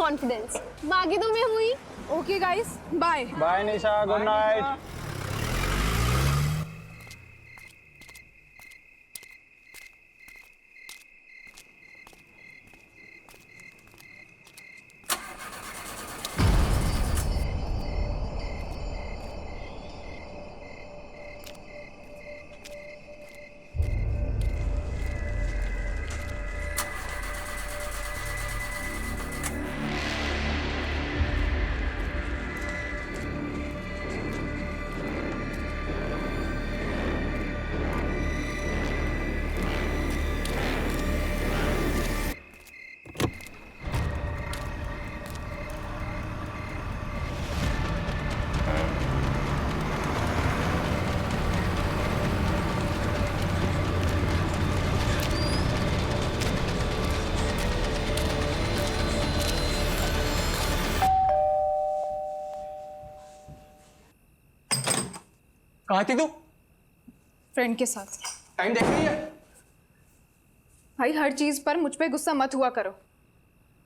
Confidence. बाकी तो मैं हुई। ओके गाइस, बाय बाय निशा, गुड नाइट। कहाँ थी तू? फ्रेंड के साथ। टाइम देख रही है? भाई हर चीज पर मुझ पे गुस्सा मत हुआ करो।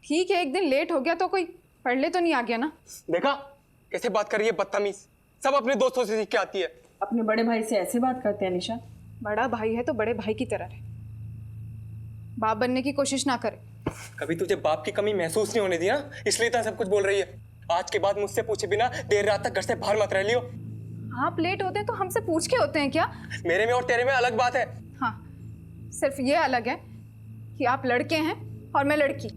ठीक है, एक दिन लेट हो गया तो कोई पढ़ ले तो नहीं आ गया ना। देखा कैसे बात कर रही है, बदतमीज। सब अपने दोस्तों से सीख के आती है। अपने बड़े भाई से ऐसे बात करते हैं निशा? बड़ा भाई है तो बड़े भाई की तरह रहे, बाप बनने की कोशिश ना करे। कभी तुझे बाप की कमी महसूस नहीं होने दी ना, इसलिए तो सब कुछ बोल रही है। आज के बाद मुझसे पूछे बिना देर रात तक घर से बाहर मत रह लियो। आप लेट होते हैं तो हमसे पूछ के होते हैं क्या? मेरे में और तेरे में अलग बात है। हाँ, सिर्फ ये अलग है कि आप लड़के हैं और मैं लड़की।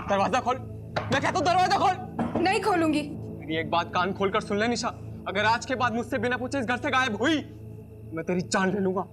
दरवाजा खोल, मैं कहता हूँ दरवाजा खोल। नहीं खोलूंगी। मेरी एक बात कान खोल कर सुन ले निशा, अगर आज के बाद मुझसे बिना पूछे इस घर से गायब हुई, मैं तेरी जान ले लूंगा।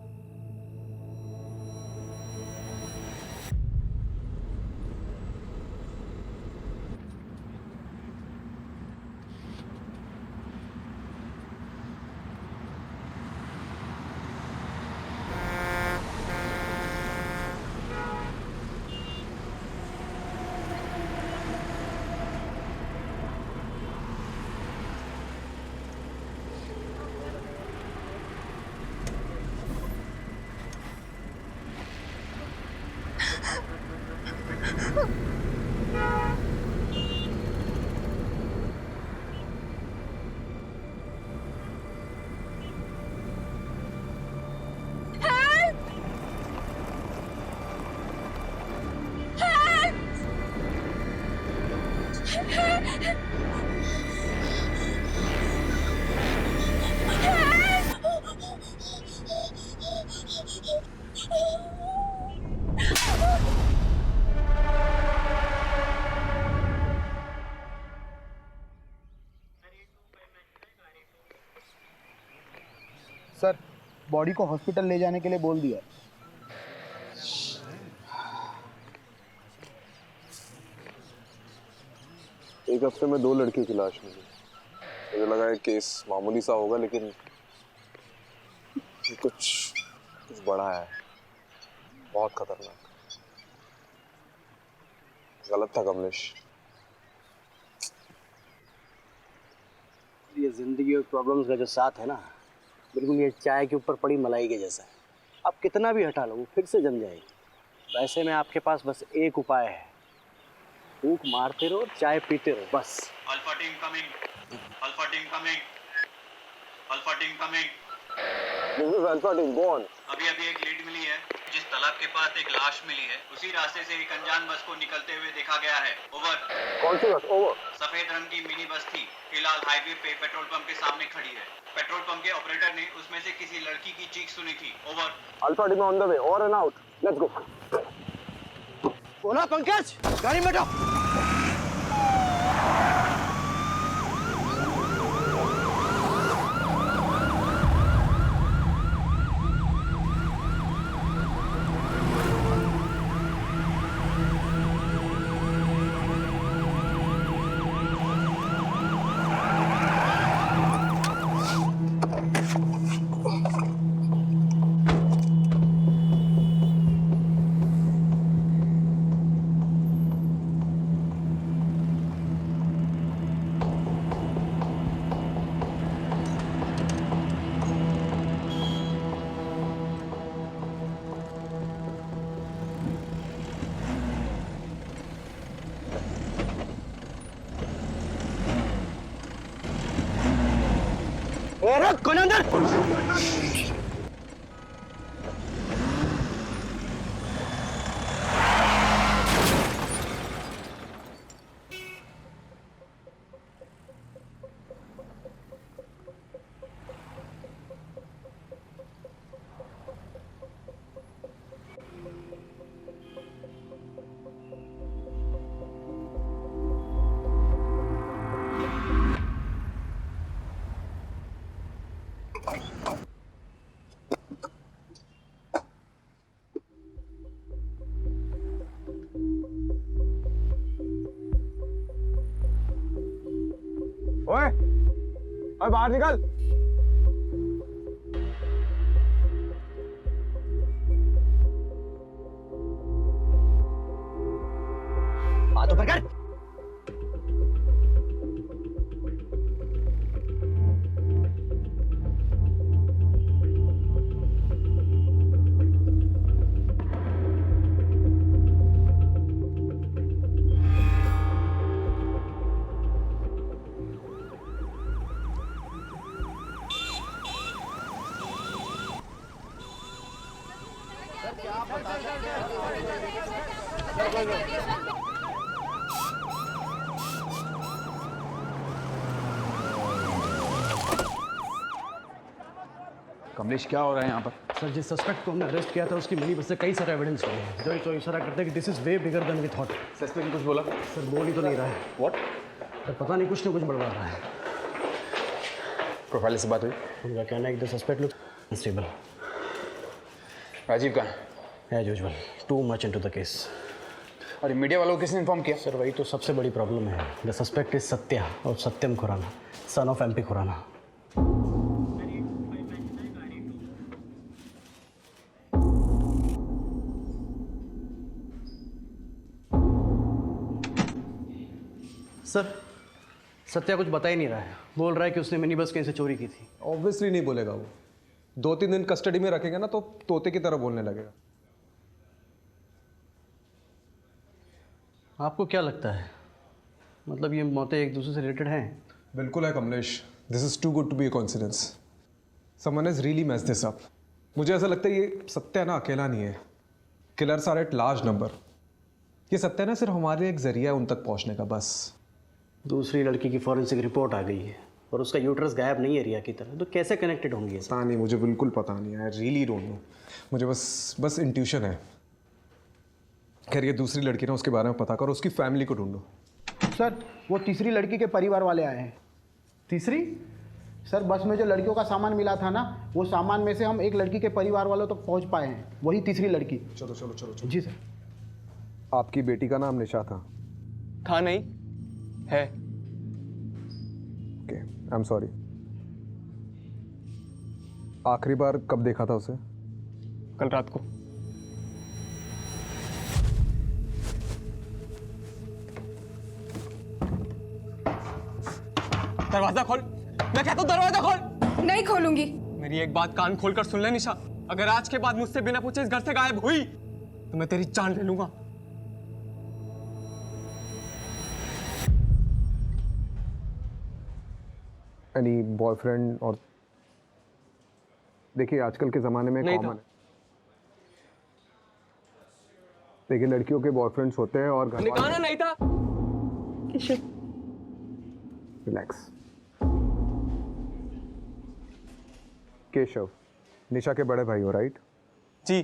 सर, बॉडी को हॉस्पिटल ले जाने के लिए बोल दिया। एक हफ्ते में 2 लड़कियों की लाश मिली। मुझे लगा है केस मामूली सा होगा, लेकिन कुछ बड़ा है, बहुत खतरनाक। गलत था कमलेश। ये जिंदगी और प्रॉब्लम्स का जो साथ है ना, बिल्कुल ये चाय के ऊपर पड़ी मलाई के जैसा है। आप कितना भी हटा लो वो फिर से जम जाएगी। वैसे में आपके पास बस एक उपाय है, फूंक मारते रहो, चाय पीते रहो, बस। Alpha team coming, alpha team coming, alpha team coming. This is alpha team, go on. अभी एक लीड मिली है, जिस तालाब के पास एक लाश मिली है, उसी रास्ते से एक अनजान बस को निकलते हुए देखा गया है। ओवर। कौन सी बस? ओवर। सफेद रंग की मिनी बस थी, फिलहाल हाईवे पे पेट्रोल पंप के सामने खड़ी है। पेट्रोल पंप के ऑपरेटर ने उसमें से किसी लड़की की चीख सुनी थी। Over. Alpha team on the way, over and out, let's go. बोला पंकज, गाड़ी में बैठो। अरे कौन है अंदर? ओए, ओए बाहर निकल। हाथ ऊपर कर। कमलेश क्या हो रहा है यहाँ पर? सर जिस सस्पेक्ट को हमने अरेस्ट किया था उसकी मिली बस से कई सारे एविडेंस मिले हैं जो तो इशारा करते हैं कि this is way bigger than we thought. Suspect कुछ बोला? सर बोल ही तो नहीं रहा है। व्हाट? सर पता नहीं कुछ ना कुछ बड़बड़ा रहा है। प्रोफाइल से बात हुई? उनका कहना है कि the suspect look unstable. Rajeev कहाँ? As usual too much into the case. और मीडिया वालों को किसने इन्फॉर्म किया? सर वही तो सबसे बड़ी प्रॉब्लम है। द सस्पेक्ट इज सत्या और Satyam Khurana, son of MP Khurana. Sir Satya कुछ बता ही नहीं रहा है। बोल रहा है कि उसने मिनी बस कहीं से चोरी की थी। ऑब्वियसली नहीं बोलेगा वो। 2-3 दिन कस्टडी में रखेगा ना तो तोते की तरह बोलने लगेगा। आपको क्या लगता है, मतलब ये मौतें एक दूसरे से रिलेटेड हैं? बिल्कुल है Kamlesh. This is too good to be a coincidence. Someone has really messed this up. मुझे ऐसा लगता है ये सत्या ना अकेला नहीं है। Killers are at large number. ये सत्या ना सिर्फ हमारे एक जरिया है उन तक पहुंचने का, बस। दूसरी लड़की की फॉरेंसिक रिपोर्ट आ गई है और उसका यूट्रस गायब नहीं है रिया की तरह, तो कैसे कनेक्टेड होंगी? पता नहीं, मुझे बिल्कुल पता नहीं। I really don't know. मुझे बस इंट्यूशन है। खैर ये दूसरी लड़की ना उसके बारे में पता करो, उसकी फैमिली को ढूंढो। सर वो तीसरी लड़की के परिवार वाले आए हैं। तीसरी? सर बस में जो लड़कियों का सामान मिला था ना, वो सामान में से हम एक लड़की के परिवार वालों तक पहुंच पाए हैं। वही तीसरी लड़की। चलो चलो चलो चलो। जी सर। आपकी बेटी का नाम निशा था? था नहीं, है। Okay, I am sorry. आखिरी बार कब देखा था उसे? कल रात को। दरवाजा खोल, मैं कहता हूँ दरवाजा खोल। नहीं खोलूंगी। मेरी एक बात कान खोलकर सुन ले निशा, अगर आज के बाद मुझसे बिना पूछे इस घर से गायब हुई तो मैं तेरी जान ले लूंगा। Any boyfriend? और देखिए आजकल के ज़माने में नहीं कॉमन था। है। देखिए लड़कियों के बॉयफ्रेंड्स होते हैं और घर निकाना नहीं था। रिलैक्स। केशव, निशा के बड़े भाई हो, राइट? जी।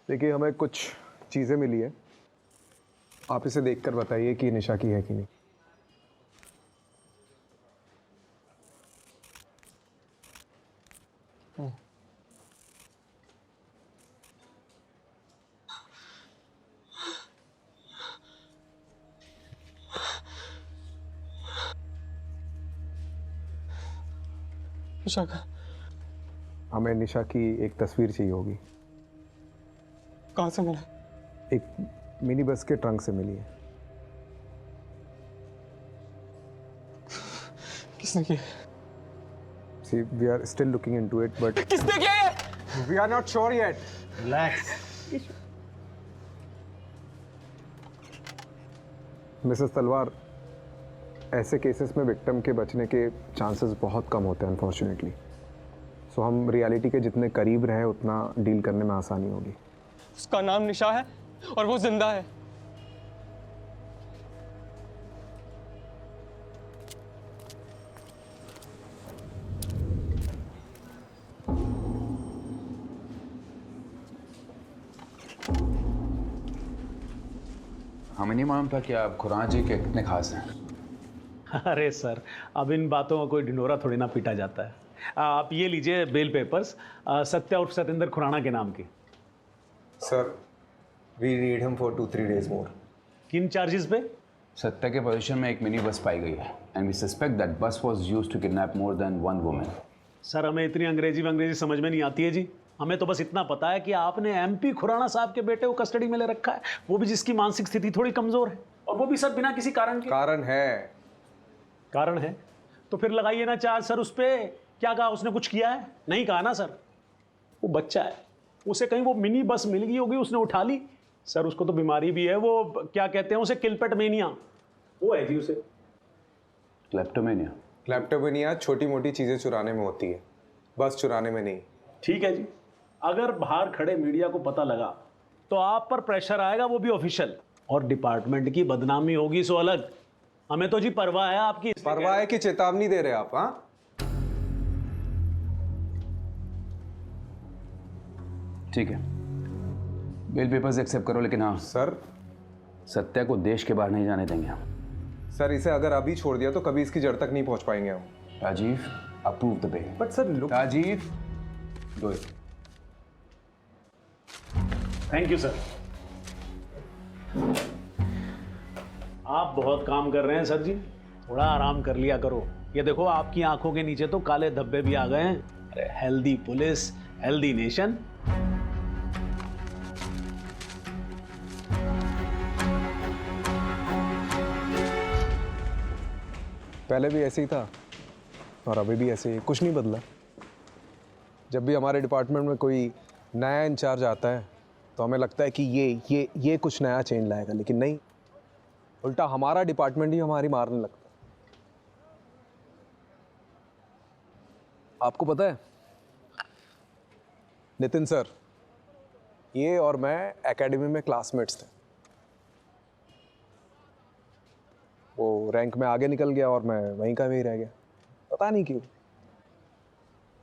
देखिए हमें कुछ चीज़ें मिली है, आप इसे देखकर बताइए कि निशा की है कि नहीं। निशा का? हमें निशा की एक तस्वीर चाहिए होगी। कहाँ से मिला? एक मिनी बस के ट्रंक से मिली है। किसने किया? See, we are still looking into it, but किसने किया है? we are not sure yet. Relax. Mrs तलवार, ऐसे केसेस में विक्टिम के बचने के चांसेस बहुत कम होते हैं अनफॉर्चुनेटली। सो हम रियलिटी के जितने करीब रहे उतना डील करने में आसानी होगी। उसका नाम निशा है और वो जिंदा है। हमें नहीं मालूम था कि आप खुराना जी के कितने खास हैं। अरे सर, अब इन बातों का कोई ढिंढोरा थोड़ी ना पीटा जाता है। आप ये लीजिए बेल पेपर्स, सत्या उर्फ सतेंद्र खुराना के नाम की। Sir we need him for 2-3 days मोर। किन चार्जेस पे? सत्या के पोजीशन में एक मिनी बस पाई गई है and we suspect that bus was used to kidnap more than one woman. Sir हमें इतनी अंग्रेजी समझ में नहीं आती है जी। हमें तो बस इतना पता है कि आपने एमपी खुराना साहब के बेटे को कस्टडी में ले रखा है, वो भी जिसकी मानसिक स्थिति थोड़ी कमजोर है, और वो भी सर बिना किसी कारण के। कारण है तो फिर लगाइए ना चार्ज सर उस पे। क्या कहा उसने, कुछ किया है? नहीं कहा ना सर। वो बच्चा है, उसे कहीं वो मिनी बस मिल गई होगी, उसने उठा ली। सर उसको तो बीमारी भी है, वो क्या कहते हैं उसे, किलपेट मेनिया, वो है जी उसे। क्लेप्टोमेनिया छोटी मोटी चीजें चुराने में होती है, बस चुराने में नहीं। ठीक है जी, अगर बाहर खड़े मीडिया को पता लगा तो आप पर प्रेशर आएगा, वो भी ऑफिशियल, और डिपार्टमेंट की बदनामी होगी सो अलग। हमें तो जी परवाह है आपकी। परवाह है कि चेतावनी दे रहे आप? हाँ ठीक है, बेल पेपर्स एक्सेप्ट करो, लेकिन हाँ सर, सत्या को देश के बाहर नहीं जाने देंगे हम। सर इसे अगर अभी छोड़ दिया तो कभी इसकी जड़ तक नहीं पहुंच पाएंगे हम। Rajiv, approve the bail. But sir look, Rajiv do it. Thank you sir. आप बहुत काम कर रहे हैं सर जी, थोड़ा आराम कर लिया करो। ये देखो आपकी आंखों के नीचे तो काले धब्बे भी आ गए हैं। अरे हेल्दी पुलिस, हेल्दी नेशन। पहले भी ऐसे ही था और अभी भी ऐसे ही, कुछ नहीं बदला। जब भी हमारे डिपार्टमेंट में कोई नया इंचार्ज आता है तो हमें लगता है कि ये कुछ नया चेंज लाएगा, लेकिन नहीं, उल्टा हमारा डिपार्टमेंट ही हमारी मारने लगता है। आपको पता है नितिन सर, ये और मैं एकेडमी में क्लासमेट्स थे। वो रैंक में आगे निकल गया और मैं वहीं का वहीं रह गया, पता नहीं क्यों।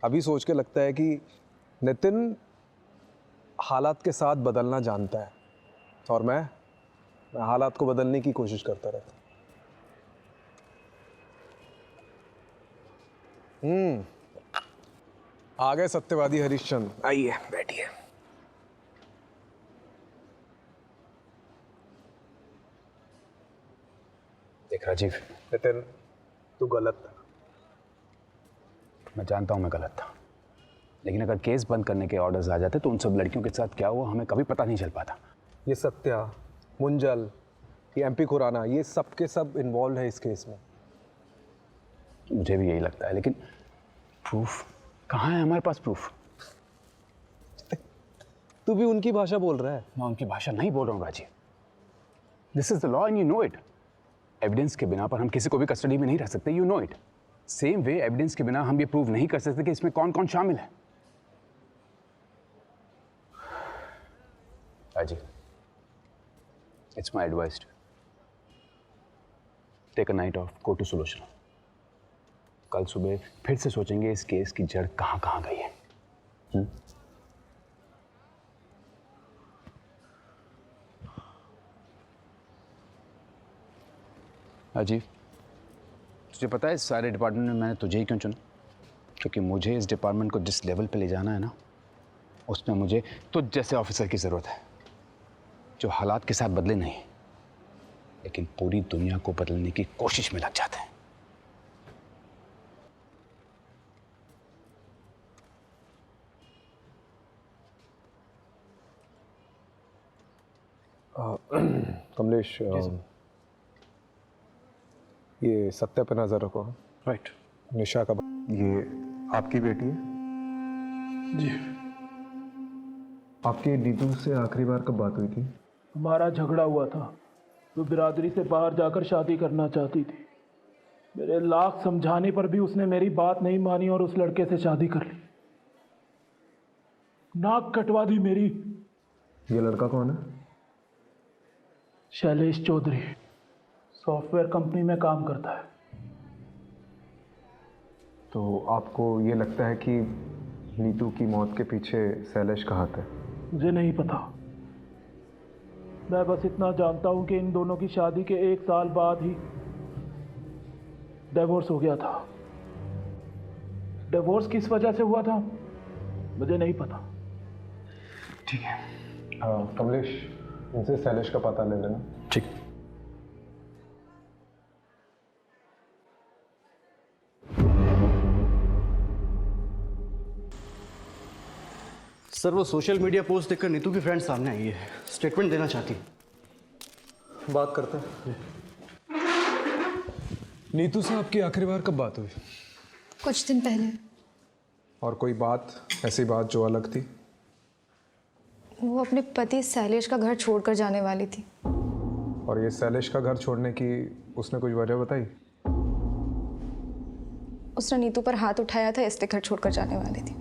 अभी सोच के लगता है कि नितिन हालात के साथ बदलना जानता है और मैं हालात को बदलने की कोशिश करता रहता। आ गए सत्यवादी हरिश्चंद्र, आइए बैठिए। देख राजीव, नितिन तू गलत था। मैं जानता हूँ मैं गलत था, लेकिन अगर केस बंद करने के ऑर्डर्स आ जाते तो उन सब लड़कियों के साथ क्या हुआ हमें कभी पता नहीं चल पाता। ये सत्या, मुंजल, ये एमपी खुराना, ये सब के सब इन्वॉल्व है इस केस में। मुझे भी यही लगता है, लेकिन प्रूफ कहाँ है? हमारे पास प्रूफ। तू भी उनकी भाषा बोल रहा है। मैं उनकी भाषा नहीं बोल रहा हूँ Rajiv. This is the law and you know it. Evidence के बिना पर हम किसी को भी कस्टडी में नहीं रख सकते, you know it. Same way evidence के बिना हम ये प्रूव नहीं कर सकते कि इसमें कौन कौन शामिल है। Rajiv, it's my advice, take a night off, go to solution. कल सुबह फिर से सोचेंगे इस केस की जड़ कहाँ कहाँ गई है। राजीव, तुझे पता है इस सारे डिपार्टमेंट में मैंने तुझे ही क्यों चुना? क्योंकि मुझे इस डिपार्टमेंट को जिस लेवल पे ले जाना है ना, उसमें मुझे तुझ जैसे ऑफिसर की ज़रूरत है, जो हालात के साथ बदले नहीं, लेकिन पूरी दुनिया को बदलने की कोशिश में लग जाते हैं। कमलेश, ये सत्या पे नजर रखो। राइट। निशा का ये आपकी बेटी है? जी। आपकी नीतू से आखिरी बार कब बात हुई थी? हमारा झगड़ा हुआ था, वो बिरादरी से बाहर जाकर शादी करना चाहती थी। मेरे लाख समझाने पर भी उसने मेरी बात नहीं मानी और उस लड़के से शादी कर ली। नाक कटवा दी मेरी। ये लड़का कौन है? शैलेश चौधरी, सॉफ्टवेयर कंपनी में काम करता है। तो आपको ये लगता है कि नीतू की मौत के पीछे शैलेश का हाथ है? मुझे नहीं पता। मैं बस इतना जानता हूं कि इन दोनों की शादी के 1 साल बाद ही डिवोर्स हो गया था। डिवोर्स किस वजह से हुआ था मुझे नहीं पता। ठीक है, कमलेश, इनसे शैलेश का पता ले लेना। ठीक। सर, वो सोशल मीडिया पोस्ट देखकर नीतू की फ्रेंड सामने आई है, स्टेटमेंट देना चाहती है। बात करते हैं। नीतू से आपकी आखिरी बार कब बात हुई? कुछ दिन पहले। और कोई बात, ऐसी बात जो अलग थी? वो अपने पति शैलेश का घर छोड़कर जाने वाली थी। और ये शैलेश का घर छोड़ने की उसने कुछ वजह बताई? उसने नीतू पर हाथ उठाया था, इसलिए घर छोड़कर जाने वाली थी।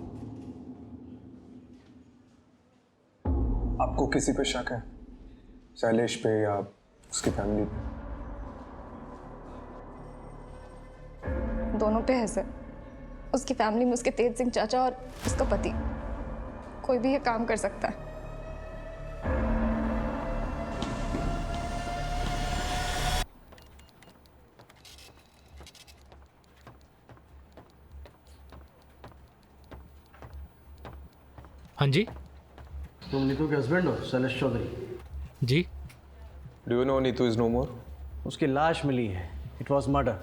आपको किसी पे शक है? शैलेश पे या उसकी फैमिली पे? दोनों पे है सर। उसकी फैमिली में उसके तेज सिंह चाचा और उसका पति, कोई भी ये काम कर सकता है। हाँ जी। तुम नीतू के हस्बैंड हो, शैलेश चौधरी? जी। Do you know Neetu is no more? उसकी लाश मिली है। It was murder.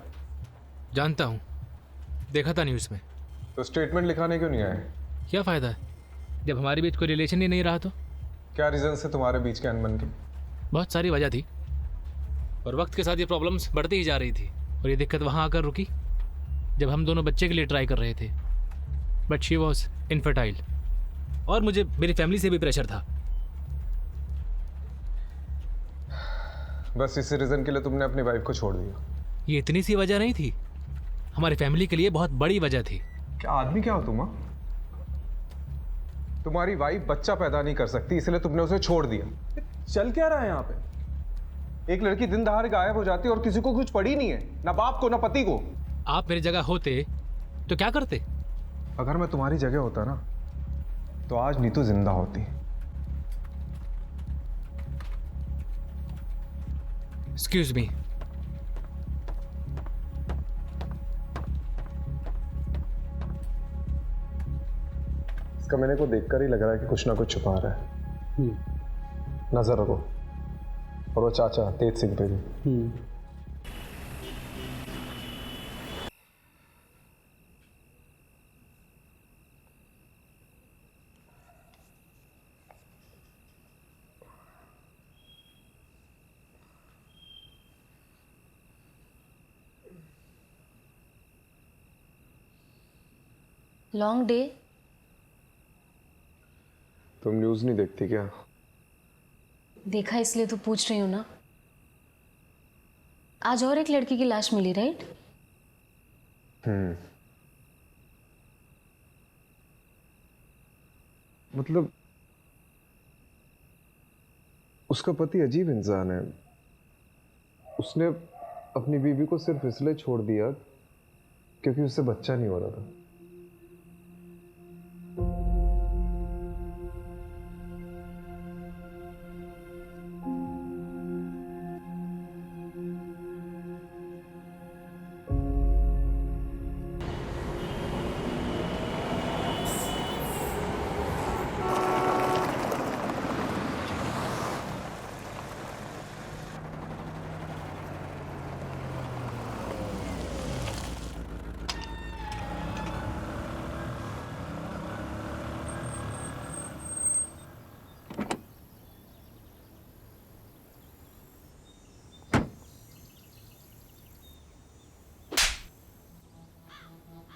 जानता हूँ, देखा था न्यूज़ में। तो स्टेटमेंट लिखाने क्यों नहीं आए? क्या फ़ायदा है जब हमारे बीच कोई रिलेशन ही नहीं रहा तो? क्या रीज़न से तुम्हारे बीच के अनबन की? बहुत सारी वजह थी और वक्त के साथ ये प्रॉब्लम्स बढ़ती ही जा रही थी और ये दिक्कत वहाँ आकर रुकी जब हम दोनों बच्चे के लिए ट्राई कर रहे थे। बट शी वॉज इनफर्टाइल और मुझे मेरी फैमिली से भी प्रेशर था। बस इसी रीज़न के लिए तुमने अपनी वाइफ को छोड़ दिया? ये इतनी सी वजह नहीं थी, हमारी फैमिली के लिए बहुत बड़ी वजह थी। क्या आदमी क्या हो तुम? तुम्हारी वाइफ बच्चा पैदा नहीं कर सकती इसलिए तुमने उसे छोड़ दिया। चल क्या रहा है यहाँ पे? एक लड़की दिन दहाड़े गायब हो जाती है और किसी को कुछ पड़ी नहीं है, ना बाप को ना पति को। आप मेरी जगह होते तो क्या करते? अगर मैं तुम्हारी जगह होता ना तो आज नीतू जिंदा होती। Excuse me. इसका मैंने को देखकर ही लग रहा है कि कुछ ना कुछ छुपा रहा है। नजर रखो। और वो चाचा तेज सिंह पे भी। Long day. तुम न्यूज़ नहीं देखती क्या? देखा इसलिए तो पूछ रही हूँ ना। आज और एक लड़की की लाश मिली, राइट? मतलब उसका पति अजीब इंसान है। उसने अपनी बीवी को सिर्फ इसलिए छोड़ दिया क्योंकि उससे बच्चा नहीं हो रहा था।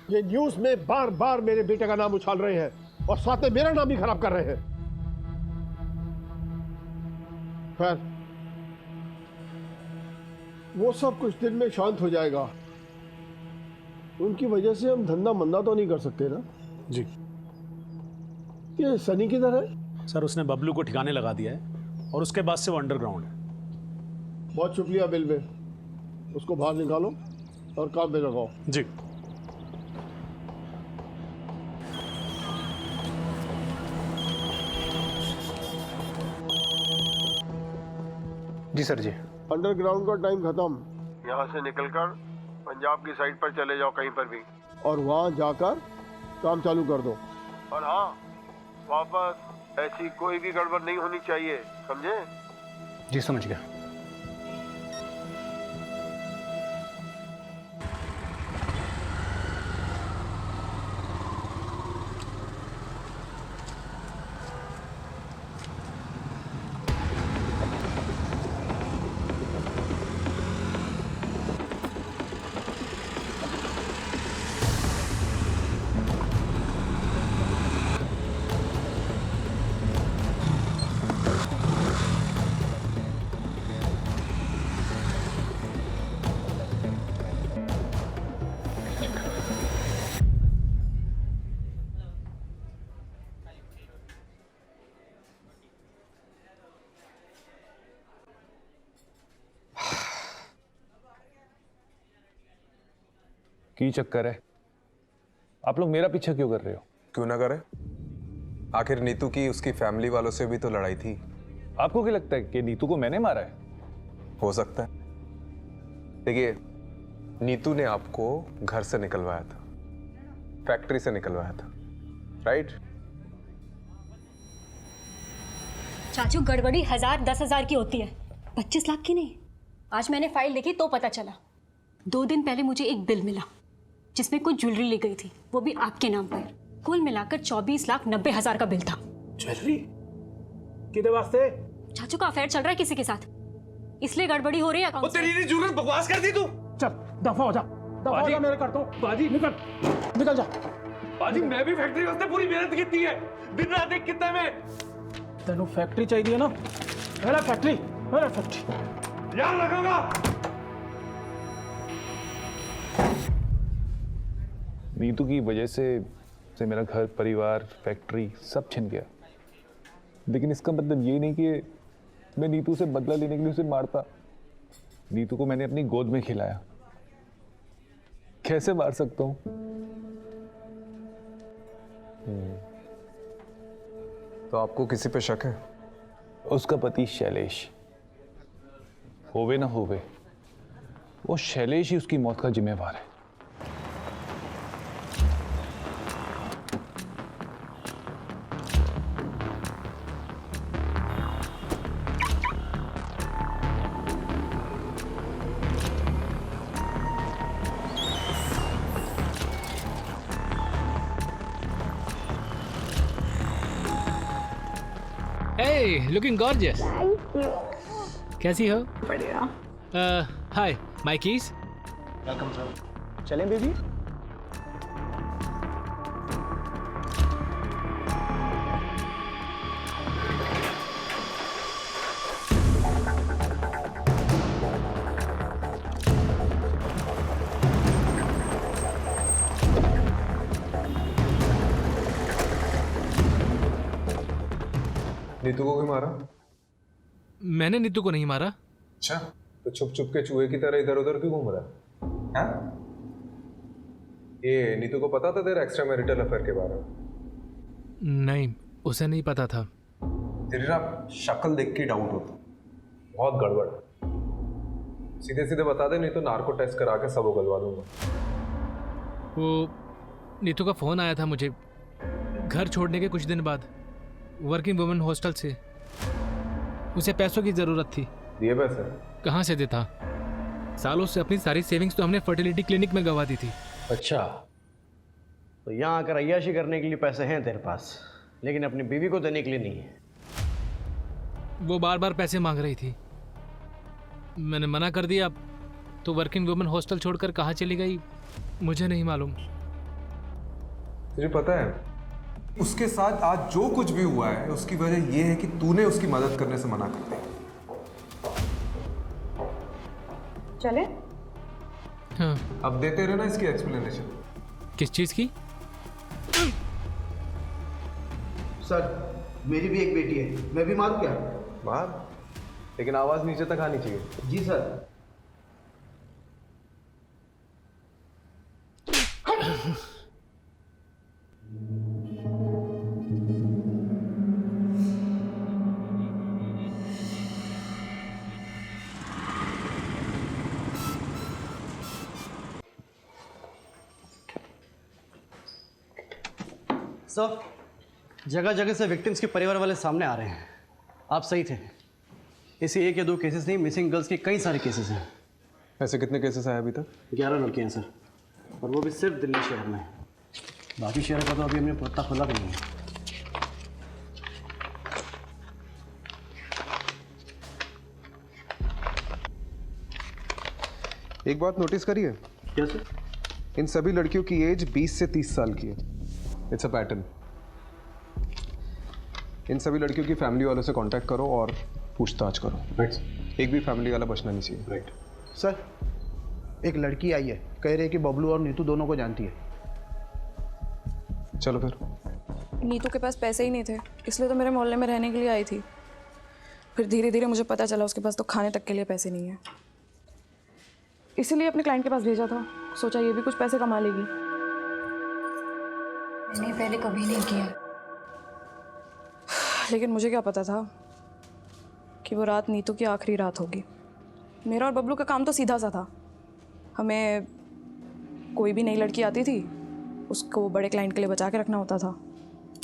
ये न्यूज में बार बार मेरे बेटे का नाम उछाल रहे हैं और साथ में मेरा नाम भी खराब कर रहे हैं। खैर, वो सब कुछ दिन में शांत हो जाएगा। उनकी वजह से हम धंधा मंदा तो नहीं कर सकते ना? जी ये सनी किधर है? सर, उसने बबलू को ठिकाने लगा दिया है और उसके बाद से वो अंडरग्राउंड है। बहुत शुक्रिया बिल में, उसको बाहर निकालो और काम पे लगाओ। जी जी सर जी। अंडरग्राउंड का टाइम खत्म। यहाँ से निकलकर पंजाब की साइड पर चले जाओ कहीं पर भी, और वहाँ जाकर काम चालू कर दो। और हाँ, वापस ऐसी कोई भी गड़बड़ नहीं होनी चाहिए, समझे? जी समझ गया। की चक्कर है? आप लोग मेरा पीछा क्यों कर रहे हो? क्यों ना करे? आखिर नीतू की उसकी फैमिली वालों से भी तो लड़ाई थी। आपको क्या लगता है कि नीतू को मैंने मारा है? हो सकता है। देखिए, नीतू ने आपको घर से निकलवाया था, फैक्ट्री से निकलवाया था, राइट? चाचू, गड़बड़ी 1000 10,000 की होती है, 25 लाख की नहीं। आज मैंने फाइल देखी तो पता चला। 2 दिन पहले मुझे एक बिल मिला जिसमें कुछ ज्वेलरी ली गई थी, वो भी आपके नाम पर। कुल मिलाकर 24,90,000 का बिल था। ज्वेलरी किधर वास्ते? चाचू का अफेयर चल रहा है किसी के साथ, इसलिए गड़बड़ी हो रही है अकाउंट से। तेरी जरूरत बकवास कर दी तू। चल दफा हो जा, दफा हो जा, मेरे करता हूं। बाजी निकल जा। बाजी, मैं भी फैक्ट्री वास्ते पूरी मेहनत की है, दिन रात एक कितना में। तेनू फैक्ट्री चाहिए ना? मेरा फैक्ट्री याद रखूंगा। नीतू की वजह से मेरा घर, परिवार, फैक्ट्री सब छिन गया। लेकिन इसका मतलब ये नहीं कि मैं नीतू से बदला लेने के लिए उसे मारता। नीतू को मैंने अपनी गोद में खिलाया, कैसे मार सकता हूं? तो आपको किसी पे शक है? उसका पति शैलेश, होवे ना होवे, वो शैलेश ही उसकी मौत का जिम्मेवार है। Hey, looking gorgeous. Thank you. कैसी हो? बढ़िया। हाय, my keys? Welcome sir. चलें बेबी? नीतू को क्यों मारा? मैंने नीतू को नहीं मारा। अच्छा, तो छुप छुप के चूहे की तरह इधर उधर क्यों घूम रहा है? हाँ? ये नीतू को पता था तेरा एक्स्ट्रा मैरिटल अफेयर के बारे में? नहीं, उसे नहीं पता था। तेरी ना शक्ल देख के डाउट होता, बहुत गड़बड़। सीधे सीधे बता दे, नहीं तो नार्को टेस्ट करा के सब उगलवा दूंगा। वो नीतू का फोन आया था मुझे घर छोड़ने के कुछ दिन बाद, वर्किंग वुमेन हॉस्टल से। उसे पैसों की ज़रूरत थी। दिए पैसे? कहाँ से देता? सालों से अपनी सारी सेविंग्स तो हमने फर्टिलिटी क्लिनिक में गंवा दी थी। अच्छा, तो यहाँ आकर अय्याशी करने के लिए पैसे हैं तेरे पास, लेकिन अपनी बीवी को देने के लिए नहीं है। वो बार बार पैसे मांग रही थी, मैंने मना कर दिया। तो वर्किंग वुमेन हॉस्टल छोड़कर कहाँ चली गई मुझे नहीं मालूम। तुझे पता है उसके साथ आज जो कुछ भी हुआ है उसकी वजह यह है कि तूने उसकी मदद करने से मना कर दिया। चले? हाँ। अब देते रहे ना इसकी एक्सप्लेनेशन। किस चीज़ की? सर मेरी भी एक बेटी है, मैं भी मारूं क्या? मार, लेकिन आवाज नीचे तक आनी चाहिए। जी सर। सर, जगह जगह से विक्टिम्स के परिवार वाले सामने आ रहे हैं। आप सही थे, ऐसे 1 या 2 केसेस नहीं, मिसिंग गर्ल्स के कई सारे केसेस हैं। ऐसे कितने केसेस आए अभी तक? 11 लड़कियां हैं सर, और वो भी सिर्फ दिल्ली शहर में। बाकी शहर का तो अभी हमने पता खुला भी नहीं है। एक बात नोटिस करी है? क्या सर? इन सभी लड़कियों की एज 20 से 30 साल की है। It's a pattern. इन सभी लड़कियों की फैमिली वालों से कांटेक्ट करो और पूछताछ करो। राइट। एक भी फैमिली वाला बचना नहीं चाहिए। राइट। सर एक लड़की आई है, कह रही है कि बबलू और नीतू दोनों को जानती है। चलो फिर। नीतू के पास पैसे ही नहीं थे, इसलिए तो मेरे मोहल्ले में रहने के लिए आई थी। फिर धीरे धीरे मुझे पता चला उसके पास तो खाने तक के लिए पैसे नहीं है, इसीलिए अपने क्लाइंट के पास भेजा था। सोचा ये भी कुछ पैसे कमा लेगी। मैंने पहले कभी नहीं किया, लेकिन मुझे क्या पता था कि वो रात नीतू की आखिरी रात होगी। मेरा और बबलू का काम तो सीधा सा था। हमें कोई भी नई लड़की आती थी उसको बड़े क्लाइंट के लिए बचा के रखना होता था।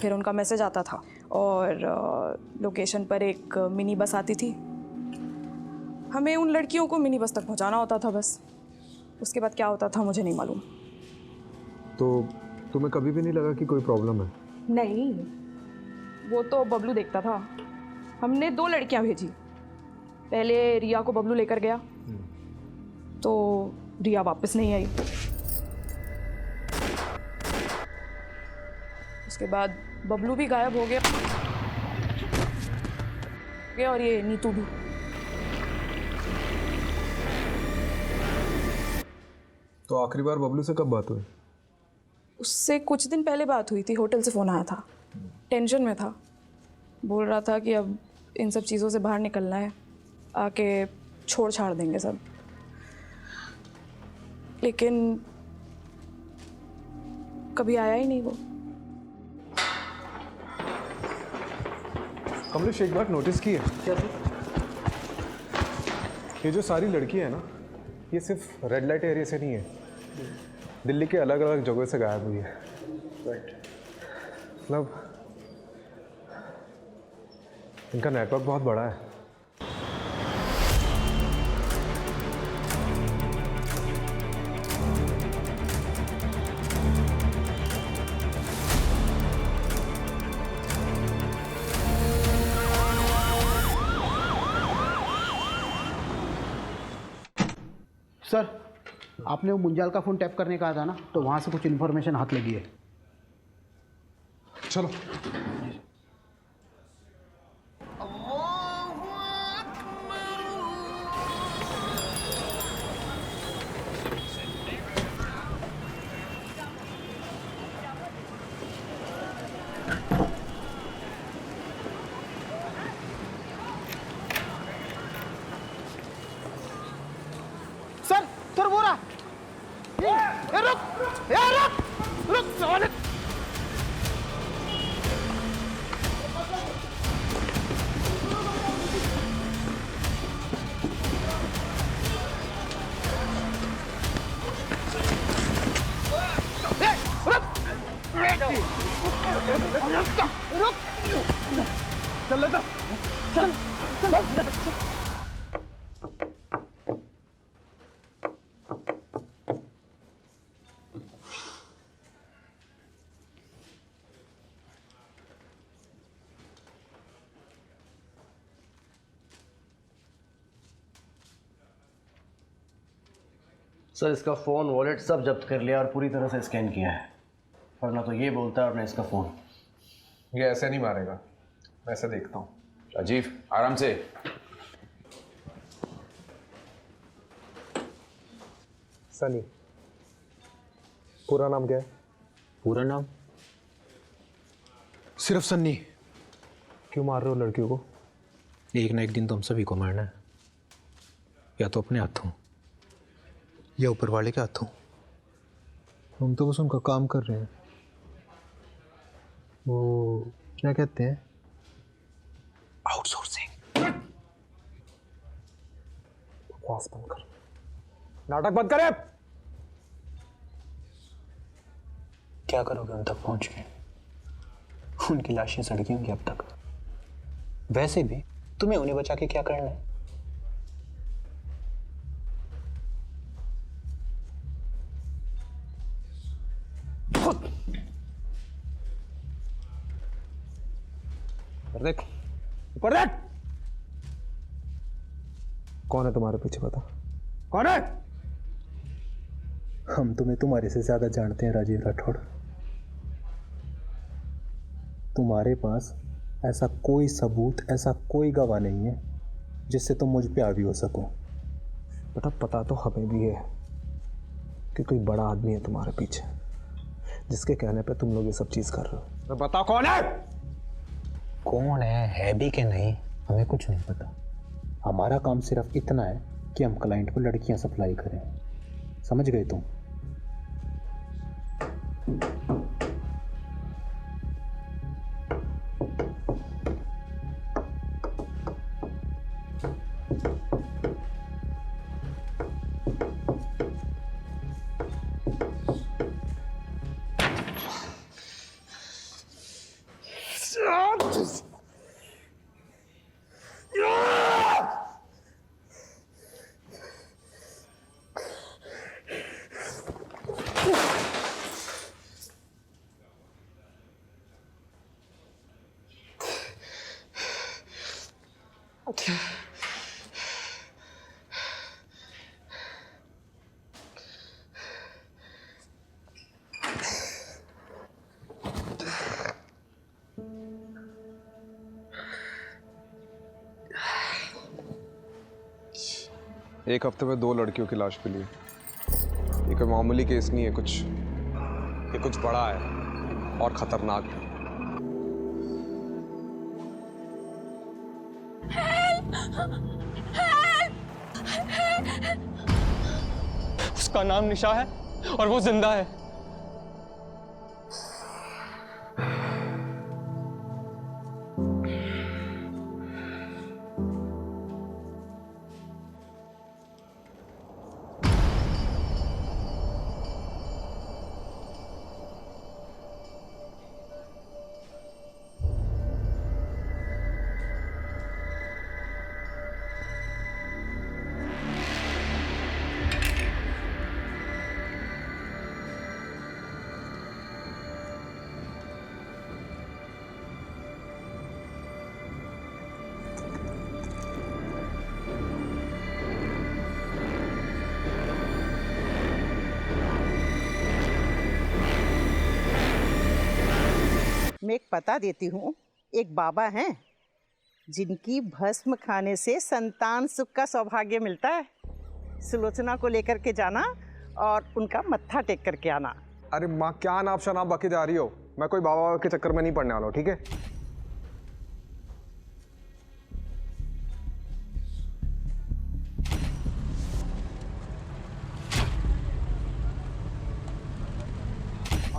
फिर उनका मैसेज आता था और लोकेशन पर एक मिनी बस आती थी। हमें उन लड़कियों को मिनी बस तक पहुंचाना होता था बस। उसके बाद क्या होता था मुझे नहीं मालूम। तो तुम्हें कभी भी नहीं लगा कि कोई प्रॉब्लम है? नहीं, वो तो बबलू देखता था। हमने 2 लड़कियां भेजी। पहले रिया को बबलू लेकर गया तो रिया वापस नहीं आई। उसके बाद बबलू भी गायब हो गया और ये नीतू भी। तो आखिरी बार बबलू से कब बात हुई? उससे कुछ दिन पहले बात हुई थी। होटल से फ़ोन आया था, टेंशन में था। बोल रहा था कि अब इन सब चीज़ों से बाहर निकलना है, आके छोड़ छाड़ देंगे सब। लेकिन कभी आया ही नहीं वो। कमलेश एक बात नोटिस की है? क्या सर? ये जो सारी लड़कियां हैं ना, ये सिर्फ रेड लाइट एरिया से नहीं है, दिल्ली के अलग अलग जगहों से गायब हुई है। राइट। मतलब इनका नेटवर्क बहुत बड़ा है। सर आपने वो मुंजाल का फ़ोन टैप करने कहा था ना, तो वहाँ से कुछ इन्फॉर्मेशन हाथ लगी है। चलो। सर वो रहा। रुक साले। चल लेता चल चल। सर इसका फ़ोन, वॉलेट सब जब्त कर लिया और पूरी तरह से स्कैन किया है, पर ना तो ये बोलता है और ना इसका फ़ोन। ये ऐसे नहीं मारेगा, मैं ऐसे देखता हूँ। राजीव आराम से। सनी। पूरा नाम क्या है? पूरा नाम सिर्फ सन्नी। क्यों मार रहे हो लड़कियों को? एक ना एक दिन तो हम सभी को मारना है, या तो अपने हाथों या ऊपर वाले के हाथों। हम तो बस उनका काम कर रहे हैं। वो क्या कहते हैं? आउटसोर्सिंग। बकवास बंद कर, नाटक बंद करे। क्या करोगे उन तक पहुंच के? उनकी लाशें सड़की होंगी अब तक। वैसे भी तुम्हें उन्हें बचा के क्या करना है? देख, ऊपर देख। कौन है तुम्हारे पीछे, बता कौन है? हम तुम्हें तुम्हारे से ज्यादा जानते हैं राजीव राठौड़। तुम्हारे पास ऐसा कोई सबूत, ऐसा कोई गवाह नहीं है जिससे तुम मुझ पे हावी हो सको। बेटा पता तो हमें भी है कि कोई बड़ा आदमी है तुम्हारे पीछे, जिसके कहने पे तुम लोग ये सब चीज कर रहे हो। तो बताओ कौन है? कौन है भी कि नहीं, हमें कुछ नहीं पता। हमारा काम सिर्फ इतना है कि हम क्लाइंट को लड़कियां सप्लाई करें। समझ गए तुम? एक हफ्ते में 2 लड़कियों की लाश मिली है। ये कोई मामूली केस नहीं है, ये कुछ बड़ा है और खतरनाक है। उसका नाम निशा है और वो जिंदा है। मैं एक पता देती हूँ। एक बाबा हैं जिनकी भस्म खाने से संतान सुख का सौभाग्य मिलता है। सुलोचना को लेकर के जाना और उनका मत्था टेक करके आना। अरे माँ, क्या नाप शनाप बके जा रही हो? मैं कोई बाबा के चक्कर में नहीं पड़ने वाला हूँ, ठीक है?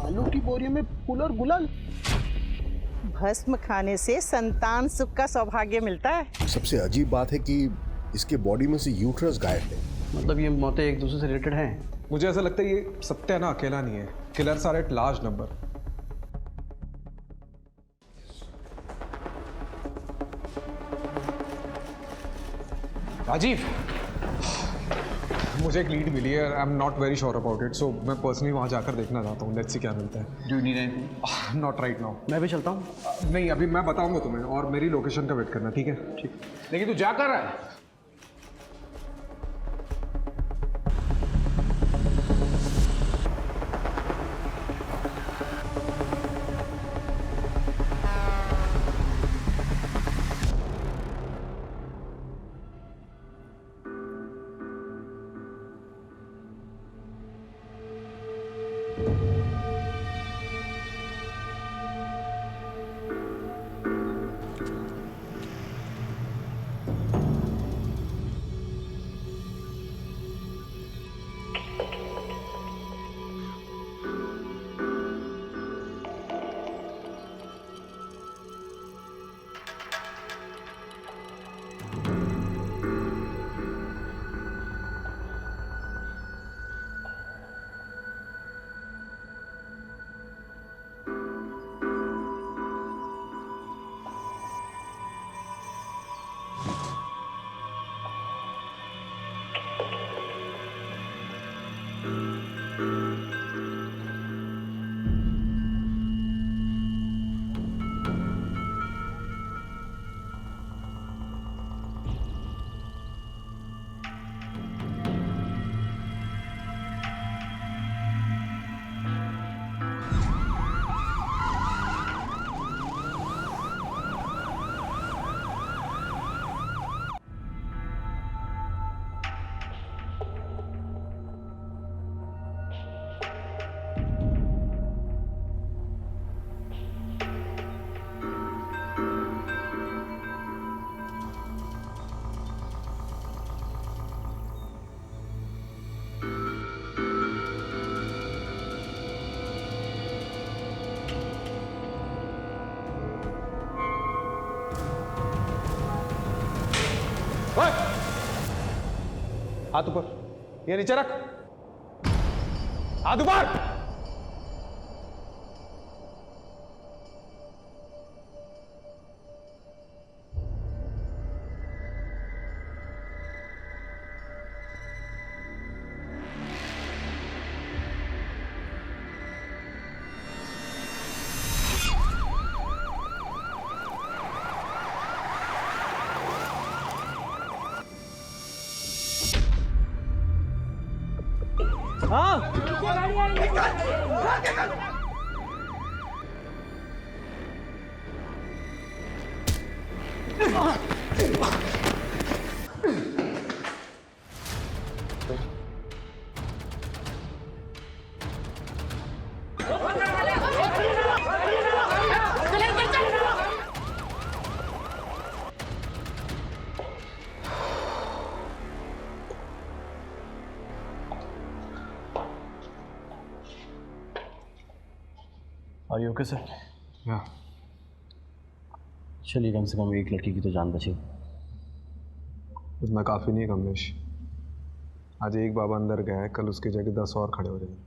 आलू की बोरी में फूल और गुलाल। भस्म खाने से संतान सुख का सौभाग्य मिलता है। सबसे अजीब बात है कि इसके बॉडी में से यूट्रस गायब है। मतलब ये मौतें एक दूसरे से रिलेटेड हैं? मुझे ऐसा लगता है ये सत्या ना अकेला नहीं है। Killers are at large number. Rajeev, मुझे एक लीड मिली है। I am not very sure about it, so मैं पर्सनली वहां जाकर देखना चाहता हूँ। लेट्स सी क्या मिलता है। Do you need anything? Not right now. मैं भी चलता हूँ। नहीं, अभी मैं बताऊंगा तुम्हें, और मेरी लोकेशन का वेट करना, ठीक है? ठीक। लेकिन तू जा कर रहा है? हाथ ऊपर, ये नीचे रख, हाथ ऊपर। Are you okay, sir? Yeah. चलिए, कम से कम एक लड़की की तो जान बची। उतना काफ़ी नहीं है कमलेश। आज एक बाबा अंदर गया है, कल उसकी जगह 10 और खड़े हो जाएंगे।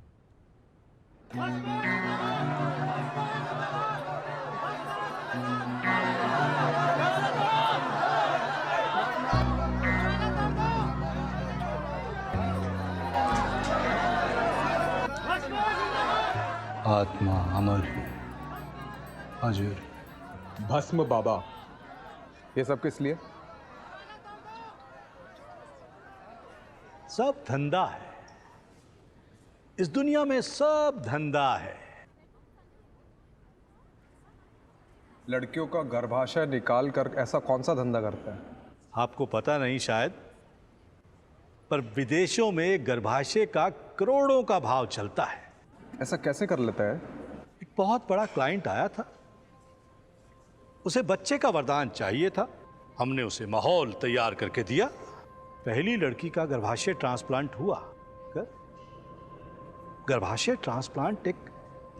आत्मा अमर, अजर, भस्म बाबा, ये सब किस लिए? सब धंधा है इस दुनिया में, सब धंधा है। लड़कियों का गर्भाशय निकाल कर ऐसा कौन सा धंधा करता है? आपको पता नहीं शायद, पर विदेशों में गर्भाशय का करोड़ों का भाव चलता है। ऐसा कैसे कर लेता है? एक बहुत बड़ा क्लाइंट आया था, उसे बच्चे का वरदान चाहिए था। हमने उसे माहौल तैयार करके दिया। पहली लड़की का गर्भाशय ट्रांसप्लांट हुआ। गर्भाशय ट्रांसप्लांट एक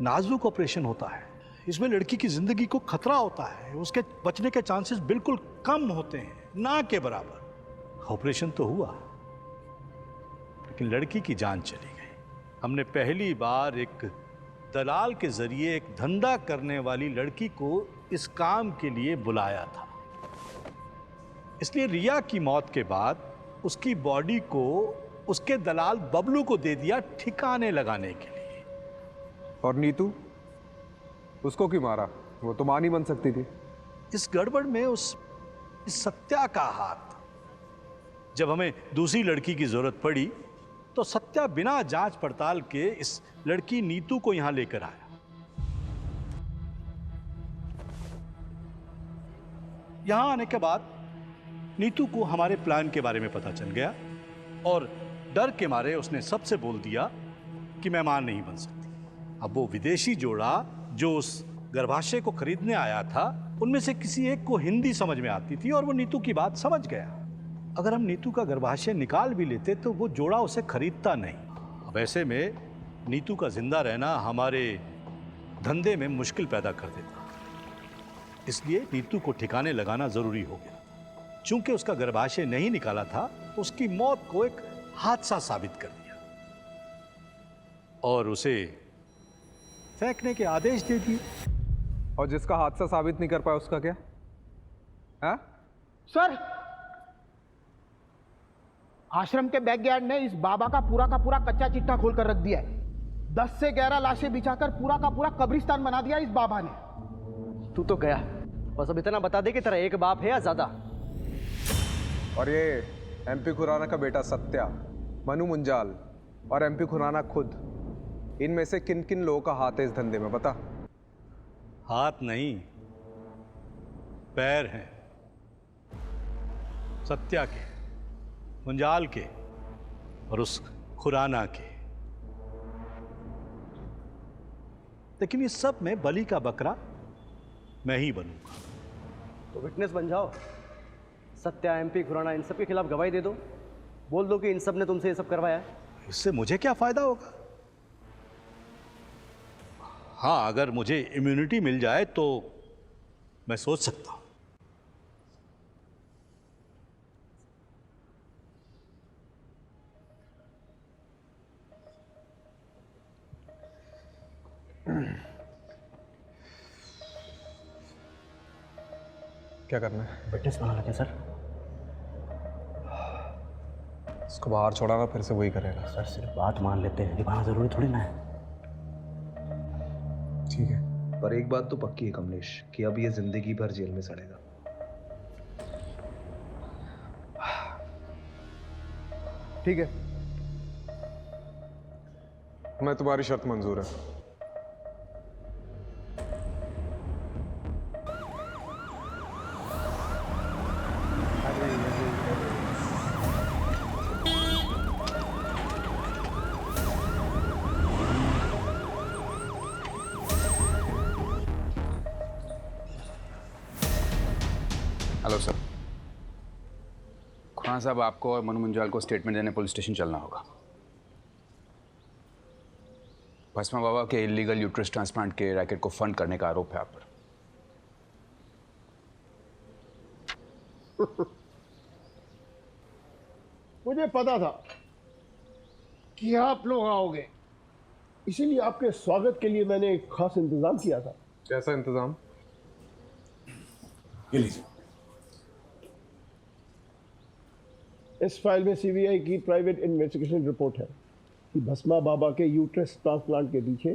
नाजुक ऑपरेशन होता है। इसमें लड़की की जिंदगी को खतरा होता है, उसके बचने के चांसेस बिल्कुल कम होते हैं, ना के बराबर। ऑपरेशन तो हुआ, लेकिन लड़की की जान चली गई। हमने पहली बार एक दलाल के जरिए एक धंधा करने वाली लड़की को इस काम के लिए बुलाया था। इसलिए रिया की मौत के बाद उसकी बॉडी को उसके दलाल बबलू को दे दिया ठिकाने लगाने के लिए। और नीतू, उसको क्यों मारा? वो तो मां नहीं बन सकती थी। इस गड़बड़ में इस सत्या का हाथ। जब हमें दूसरी लड़की की जरूरत पड़ी तो सत्या बिना जांच पड़ताल के इस लड़की नीतू को यहां लेकर आया। यहां आने के बाद नीतू को हमारे प्लान के बारे में पता चल गया और डर के मारे उसने सबसे बोल दिया कि मैं मां नहीं बन सकती। अब वो विदेशी जोड़ा जो उस गर्भाशय को खरीदने आया था, उनमें से किसी एक को हिंदी समझ में आती थी और वो नीतू की बात समझ गया। अगर हम नीतू का गर्भाशय निकाल भी लेते तो वो जोड़ा उसे खरीदता नहीं। अब ऐसे में नीतू का जिंदा रहना हमारे धंधे में मुश्किल पैदा कर देता। इसलिए नीतू को ठिकाने लगाना जरूरी हो गया। चूंकि उसका गर्भाशय नहीं निकाला था तो उसकी मौत को एक हादसा साबित कर दिया और उसे फेंकने के आदेश दे दिए। और जिसका हादसा साबित नहीं कर पाया उसका क्या है? सर, आश्रम के बैकयार्ड ने इस बाबा का पूरा कच्चा चिट्ठा खोल कर रख दिया है। 10 से 11 लाशें बिछाकर पूरा का पूरा कब्रिस्तान बना दिया इस बाबा ने। तू तो गया, बस अब इतना बता दे कि तेरा एक बाप है या ज्यादा। और ये एमपी खुराना का बेटा सत्या, मनु मुंजाल और एमपी खुराना खुद, इनमें से किन किन लोगों का हाथ है इस धंधे में बता? हाथ नहीं, पैर हैं। सत्या के, मुंजाल के और उस खुराना के। लेकिन इस सब में बलि का बकरा मैं ही बनूंगा। तो विटनेस बन जाओ। सत्या, एमपी खुराना, इन सब के खिलाफ गवाही दे दो। बोल दो कि इन सब ने तुमसे ये सब करवाया है। इससे मुझे क्या फायदा होगा? हाँ, अगर मुझे इम्यूनिटी मिल जाए तो मैं सोच सकता हूं। क्या करना है? विटनेस बना लेते हैं सर। इसको बाहर छोड़ाना, फिर से वही करेगा। सर सिर्फ बात मान लेते हैं, निभाना जरूरी थोड़ी ना है। ठीक है, पर एक बात तो पक्की है कमलेश कि अब ये जिंदगी भर जेल में सड़ेगा। ठीक है, मैं तुम्हारी शर्त मंजूर है। Hello sir. खुराना साहब, आपको और मनु मुंजाल को स्टेटमेंट देने पुलिस स्टेशन चलना होगा। भस्मा बाबा के इलीगल यूट्रस ट्रांसप्लांट के रैकेट को फंड करने का आरोप है आप पर। मुझे पता था कि आप लोग आओगे, इसीलिए आपके स्वागत के लिए मैंने एक खास इंतजाम किया था। कैसा इंतजाम? ये लीजिए। इस फाइल में सीबीआई की प्राइवेट इन्वेस्टिगेशन रिपोर्ट है कि भस्मा बाबा के यूट्रस ट्रांसप्लांट के पीछे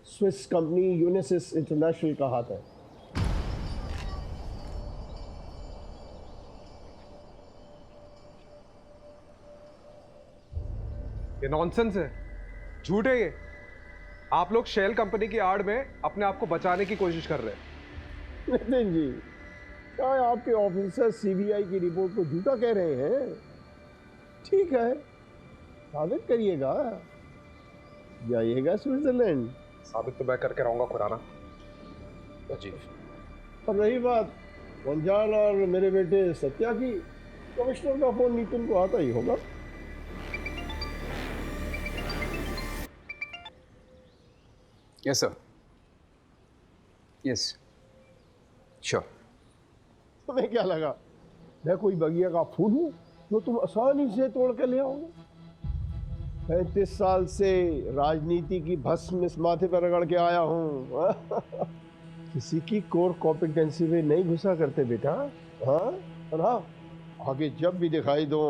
स्विस कंपनी यूनिसिस इंटरनेशनल का हाथ है। ये नॉनसेंस है, झूठ है ये। आप लोग शेल कंपनी की आड़ में अपने आप को बचाने की कोशिश कर रहे हैं। नितिन जी, क्या आपके ऑफिसर सीबीआई की रिपोर्ट को झूठा कह रहे हैं? ठीक है, साबित करिएगा, जाइएगा स्विट्जरलैंड। साबित तो मैं करके रहूंगा खुराना जी। और रही बात मुंजाल और मेरे बेटे सत्या की, कमिश्नर का फोन नितिन को आता ही होगा। Yes sir, yes sure. तुम्हें क्या लगा मैं कोई बगिया का फूल हूँ जो तुम आसानी से तोड़ के ले आओगे? 35 साल से राजनीति की भस्म इस माथे पर रगड़ के आया हूँ। किसी की कोर कॉम्पिटेंसी में नहीं घुसा करते बेटा। हाँ, और हाँ, आगे जब भी दिखाई दो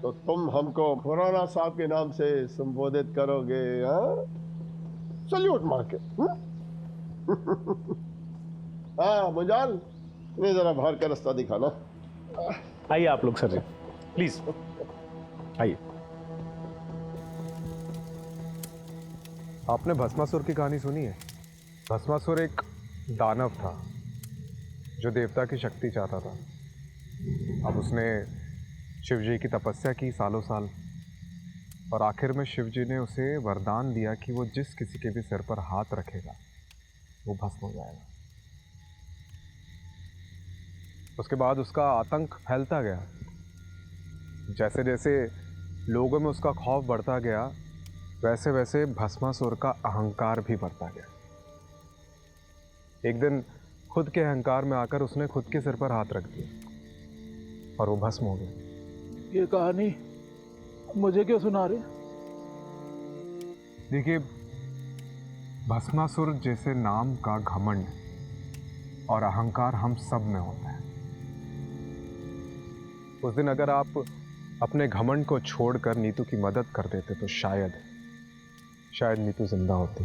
तो तुम हमको खुराना साहब के नाम से संबोधित करोगे। हाँ, सल्यूट मार के। हाँ मुंजाल, इन्हें जरा बाहर का रास्ता दिखाना। आइए आप लोग सर, प्लीज आइए। आपने भस्मासुर की कहानी सुनी है? भस्मासुर एक दानव था जो देवता की शक्ति चाहता था। अब उसने शिव जी की तपस्या की सालों साल, और आखिर में शिव जी ने उसे वरदान दिया कि वो जिस किसी के भी सिर पर हाथ रखेगा वो भस्म हो जाएगा। उसके बाद उसका आतंक फैलता गया। जैसे जैसे लोगों में उसका खौफ बढ़ता गया, वैसे वैसे भस्मासुर का अहंकार भी बढ़ता गया। एक दिन खुद के अहंकार में आकर उसने खुद के सिर पर हाथ रख दिया और वो भस्म हो गया। ये कहानी मुझे क्यों सुना रहे? देखिए, भस्मासुर जैसे नाम का घमंड और अहंकार हम सब में होता है। उस दिन अगर आप अपने घमंड को छोड़कर नीतू की मदद कर देते तो शायद नीतू जिंदा होती।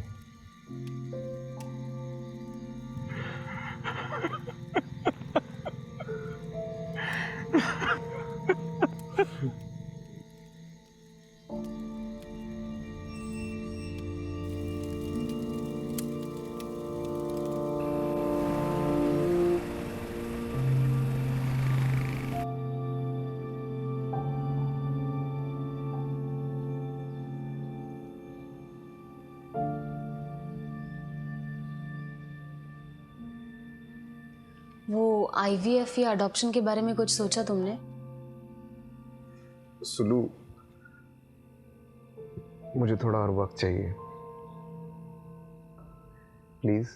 वो IVF या अडॉप्शन के बारे में कुछ सोचा तुमने? सुलू, मुझे थोड़ा और वक्त चाहिए, प्लीज।